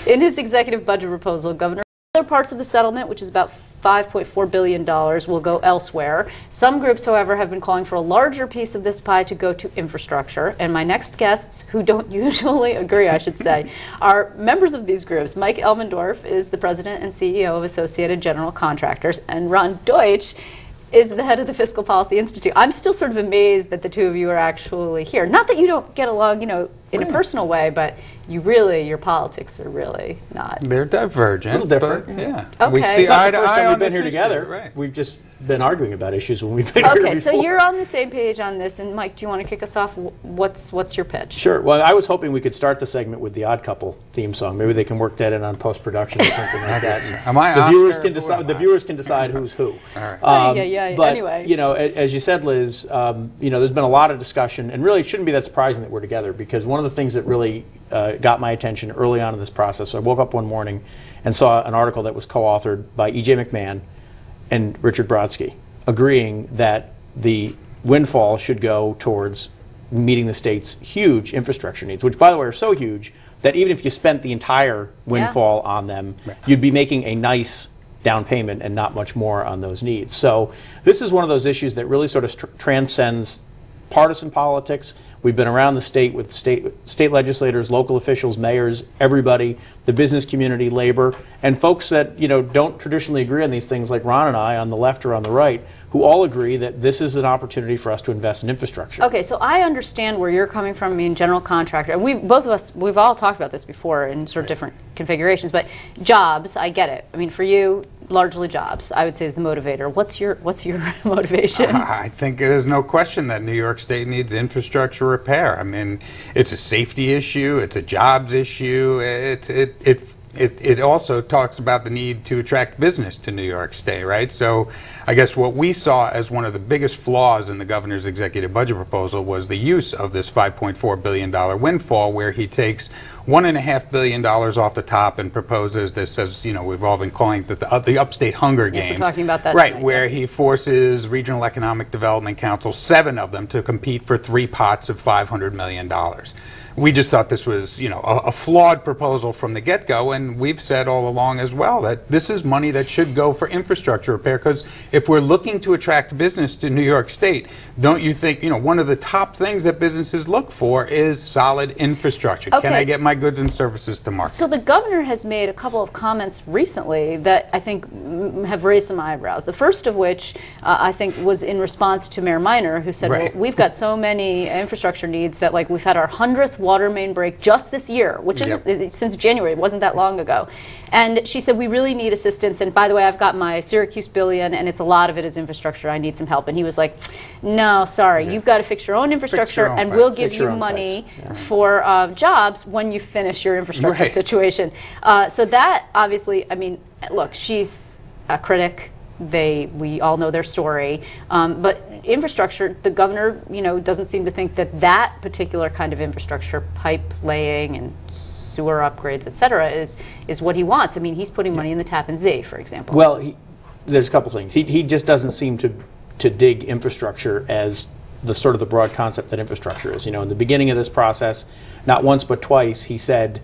In his executive budget proposal, Governor other parts of the settlement, which is about $5.4 billion, will go elsewhere. Some groups, however, have been calling for a larger piece of this pie to go to infrastructure. And my next guests, who don't usually agree, I should say, are members of these groups. Mike Elmendorf is the president and CEO of Associated General Contractors, and Ron Deutsch is the head of the Fiscal Policy Institute. I'm still sort of amazed that the two of you are actually here. Not that you don't get along, you know, in a personal way, but you really, your politics are really not. They're divergent. A little different. But, yeah. Okay. We see It's not eye the to first eye time on we've been this here issue. together. Right. We've just been arguing about issues when we've been here before. Okay, so you're on the same page on this, and Mike, do you want to kick us off? What's your pitch? Sure. Well, I was hoping we could start the segment with the Odd Couple theme song. Maybe they can work that in on post-production or something like that. Am I The viewers Oscar? can Who decide. am The I? viewers can decide who's who. All right. But Anyway. you know, as you said, Liz, you know, there's been a lot of discussion, and really, it shouldn't be that surprising that we're together, because one of the things that really got my attention early on in this process. So I woke up one morning and saw an article that was co-authored by E.J. McMahon and Richard Brodsky, agreeing that the windfall should go towards meeting the state's huge infrastructure needs, which, by the way, are so huge that even if you spent the entire windfall on them, you'd be making a nice down payment and not much more on those needs. So this is one of those issues that really sort of transcends partisan politics. We've been around the state with state legislators, local officials, mayors, everybody, the business community, labor, and folks that, you know, don't traditionally agree on these things, like Ron and I on the left or on the right, who all agree that this is an opportunity for us to invest in infrastructure. Okay, so I understand where you're coming from, I mean, general contractor, and we've all talked about this before in sort of different configurations, but jobs, I get it. I mean, for you, largely jobs, I would say, is the motivator. What's your motivation? I think there's no question that New York State needs infrastructure repair. I mean, it's a safety issue, it's a jobs issue, it also talks about the need to attract business to New York State, right? So I guess what we saw as one of the biggest flaws in the governor's executive budget proposal was the use of this $5.4 billion windfall, where he takes $1.5 billion off the top and proposes this, as you know, we've all been calling it the upstate Hunger Games. Yes, we're talking about that right, tonight, where he forces Regional Economic Development Council, 7 of them, to compete for 3 pots of $500 million. We just thought this was, you know, a flawed proposal from the get-go, and we've said all along as well that this is money that should go for infrastructure repair, because if we're looking to attract business to New York State, don't you think, you know, one of the top things that businesses look for is solid infrastructure. Okay. Can I get my goods and services to market? So the governor has made a couple of comments recently that I think have raised some eyebrows. The first of which I think was in response to Mayor Minor, who said, Right. well, we've got so many infrastructure needs that, like, we've had our 100th water main break just this year, which is since January. It wasn't that long ago. And she said, we really need assistance. And by the way, I've got my Syracuse billion, and it's a lot of it is infrastructure. I need some help. And he was like, no, sorry, you've got to fix your own infrastructure, and we'll give you money for jobs when you finish your infrastructure situation. So that obviously, I mean, look, she's a critic. We all know their story, but infrastructure, the governor, you know, doesn't seem to think that that particular kind of infrastructure, pipe laying and sewer upgrades, et cetera, is what he wants. I mean, he's putting money in the Tappan Zee, for example. Well, there's a couple things. He just doesn't seem to dig infrastructure as the sort of the broad concept that infrastructure is. You know, in the beginning of this process, not once but twice, he said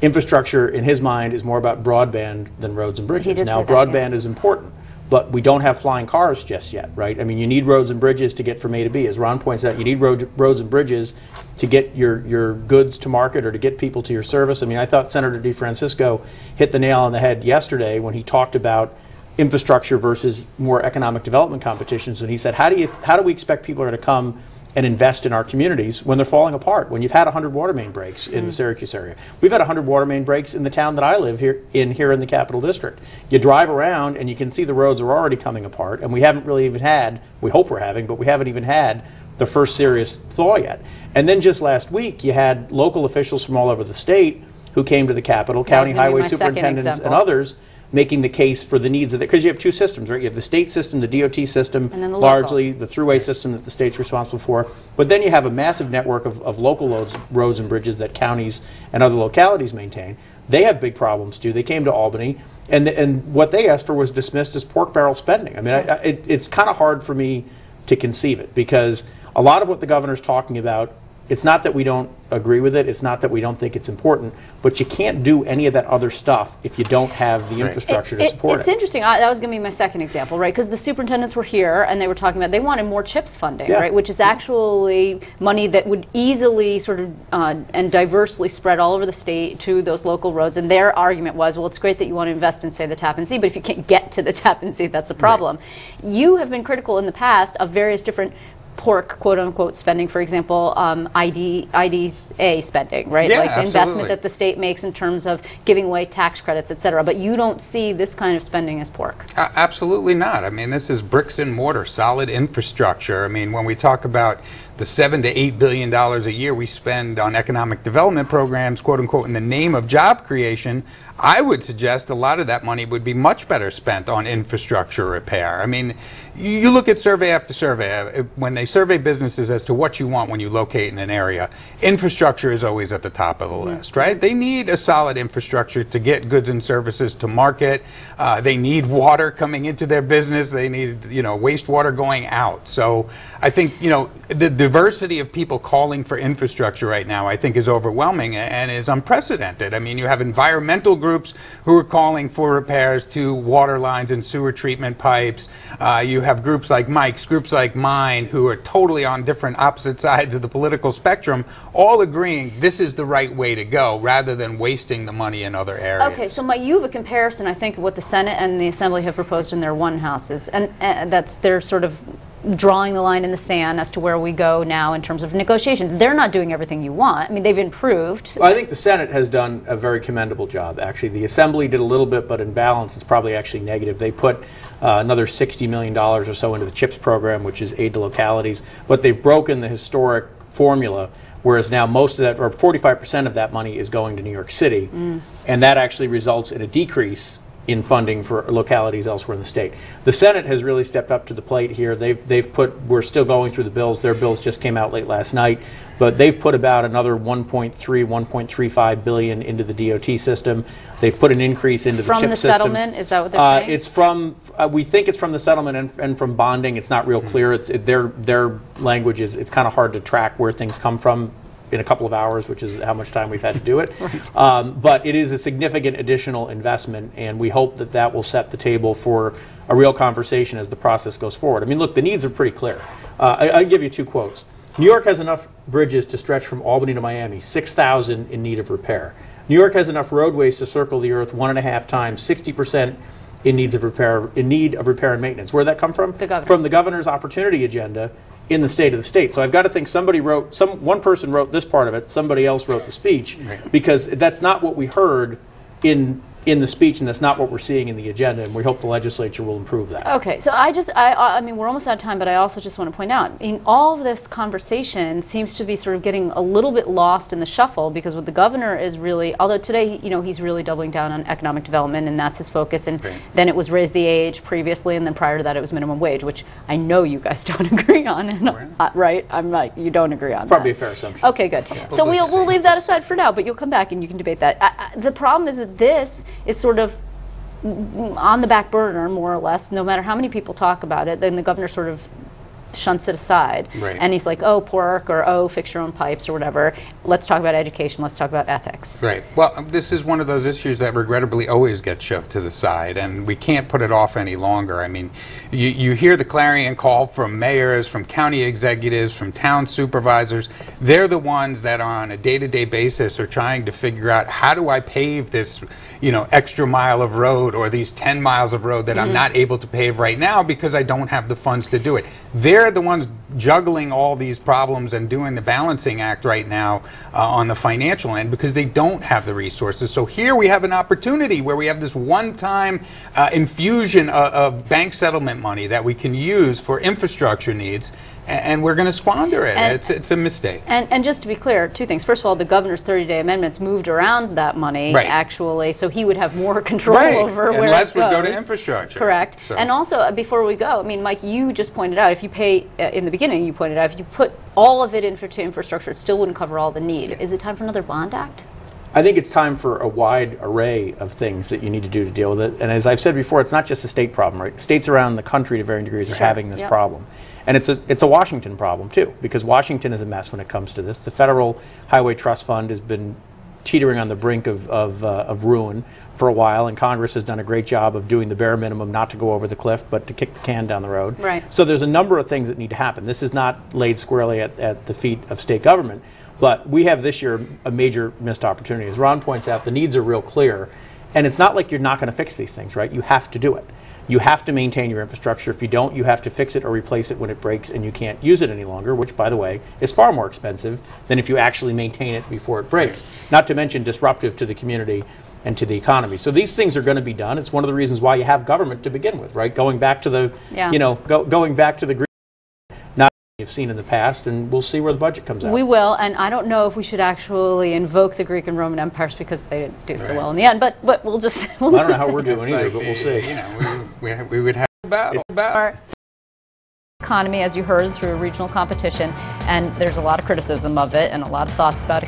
infrastructure in his mind is more about broadband than roads and bridges. He did Now, say that, broadband is important, but we don't have flying cars just yet, right? I mean, you need roads and bridges to get from A to B. As Ron points out, you need roads and bridges to get your goods to market or to get people to your service. I mean, I thought Senator DeFrancisco hit the nail on the head yesterday when he talked about infrastructure versus more economic development competitions, and he said, how do we expect people are to come and invest in our communities when they're falling apart, when you've had 100 water main breaks in the Syracuse area? We've had 100 water main breaks in the town that I live here in the Capital District. You drive around and you can see the roads are already coming apart, and we haven't really even had, we hope we're having, but we haven't even had the first serious thaw yet. And then just last week, you had local officials from all over the state who came to the Capitol, county highway superintendents and others, making the case for the needs of it, because you have two systems, right? You have the state system, the DOT system, and then the largely locals. the thruway system that the state's responsible for, but then you have a massive network of local roads and bridges that counties and other localities maintain. They have big problems too. They came to Albany, and what they asked for was dismissed as pork barrel spending. I mean, it's kind of hard for me to conceive it, because a lot of what the governor's talking about it's not that we don't agree with it, it's not that we don't think it's important, but you can't do any of that other stuff if you don't have the infrastructure to support it. It's interesting. That was going to be my second example, right? Because the superintendents were here and they were talking about they wanted more CHIPS funding, right? Which is actually money that would easily sort of and diversely spread all over the state to those local roads. And their argument was, well, it's great that you want to invest in, say, the Tappan Zee, but if you can't get to the Tappan Zee, that's a problem. You have been critical in the past of various different pork, quote-unquote, spending, for example, IDA spending, right? Yeah, like the absolutely. investment that the state makes in terms of giving away tax credits, et cetera. But you don't see this kind of spending as pork. Absolutely not. I mean, this is bricks and mortar, solid infrastructure. I mean, when we talk about the $7 to $8 billion a year we spend on economic development programs, quote-unquote, in the name of job creation, I would suggest a lot of that money would be much better spent on infrastructure repair. I mean, you look at survey after survey, when they survey businesses as to what you want when you locate in an area, infrastructure is always at the top of the list, right? They need a solid infrastructure to get goods and services to market. They need water coming into their business. They need, wastewater going out. So I think, the diversity of people calling for infrastructure right now, I think, is overwhelming and is unprecedented. I mean, you have environmental groups who are calling for repairs to water lines and sewer treatment pipes. You have groups like Mike's, groups like mine, who are totally on different opposite sides of the political spectrum, all agreeing this is the right way to go rather than wasting the money in other areas. Okay, so Mike, you have a comparison, I think, of what the Senate and the Assembly have proposed in their one houses, and that's their sort of drawing the line in the sand as to where we go now in terms of negotiations. They're not doing everything you want. I mean, they've improved. Well, I think the Senate has done a very commendable job, actually. The Assembly did a little bit, but in balance, it's probably actually negative. They put another $60 million or so into the CHIPS program, which is aid to localities, but they've broken the historic formula, whereas now most of that, or 45% of that money is going to New York City, and that actually results in a decrease in funding for localities elsewhere in the state. The Senate has really stepped up to the plate here. We're still going through the bills. Their bills just came out late last night, but they've put about another 1.35 billion into the DOT system. They've put an increase into the CHIP system. From the settlement, is that what they're saying? It's from, we think it's from the settlement and from bonding. It's not real clear. Their language is, it's kind of hard to track where things come from in a couple of hours, which is how much time we've had to do it. But it is a significant additional investment, and we hope that that will set the table for a real conversation as the process goes forward. I mean, look, the needs are pretty clear. I'll give you two quotes. New York has enough bridges to stretch from Albany to Miami, 6,000 in need of repair. New York has enough roadways to circle the earth 1.5 times, 60% in need of repair and maintenance. Where'd that come from? The governor. From the governor's opportunity agenda in the state of the state. So I've got to think one person wrote this part of it, somebody else wrote the speech, because that's not what we heard in the speech, and that's not what we're seeing in the agenda, and we hope the legislature will improve that. Okay, so I mean, we're almost out of time, but I also just want to point out, all of this conversation seems to be sort of getting a little bit lost in the shuffle, because what the governor is really, although today, he's really doubling down on economic development, and that's his focus, and then it was raise the age previously, and then prior to that it was minimum wage, which I know you guys don't agree on, right? I'm like, you don't agree on Probably that. a fair assumption. Okay, good. So we'll leave that aside for now, but you'll come back and you can debate that. The problem is that this is sort of on the back burner, more or less, no matter how many people talk about it, then the governor sort of shunts it aside. And he's like, oh, pork, or oh, fix your own pipes, or whatever. Let's talk about education, let's talk about ethics. Well, this is one of those issues that regrettably always gets shoved to the side, and we can't put it off any longer. I mean, you hear the clarion call from mayors, from county executives, from town supervisors. They're the ones that on a day-to-day basis are trying to figure out, how do I pave this extra mile of road, or these 10 miles of road that I'm not able to pave right now because I don't have the funds to do it. They're the ones juggling all these problems and doing the balancing act right now on the financial end, because they don't have the resources. So here we have an opportunity where we have this one-time infusion of bank settlement money that we can use for infrastructure needs, and we're going to squander it. It's a mistake. And just to be clear, two things. First of all, the governor's 30-day amendments moved around that money, actually, so he would have more control over where Unless it goes. we go to infrastructure. Correct. So. And also, before we go, I mean, Mike, you just pointed out, if you pay, in the beginning you pointed out, if you put all of it into infrastructure, it still wouldn't cover all the need. Is it time for another bond act? I think it's time for a wide array of things that you need to do to deal with it. And as I've said before, it's not just a state problem, right? States around the country to varying degrees are having this problem. And it's a Washington problem too, because Washington is a mess when it comes to this. The Federal Highway Trust Fund has been teetering on the brink of ruin for a while, and Congress has done a great job of doing the bare minimum, not to go over the cliff, but to kick the can down the road. Right. So there's a number of things that need to happen. This is not laid squarely at the feet of state government, but we have this year a major missed opportunity. As Ron points out, the needs are real clear, and it's not like you're not going to fix these things, right? You have to do it. You have to maintain your infrastructure. If you don't, you have to fix it or replace it when it breaks and you can't use it any longer, which, by the way, is far more expensive than if you actually maintain it before it breaks, not to mention disruptive to the community and to the economy. So these things are going to be done. It's one of the reasons why you have government to begin with, right? Going back to the, going back to the green you've seen in the past, and we'll see where the budget comes out. We will, and I don't know if we should actually invoke the Greek and Roman empires because they didn't do so well in the end, but we'll just... I don't know how we're doing either, but we'll see. You know, we would have about our economy, as you heard, through regional competition, and there's a lot of criticism of it and a lot of thoughts about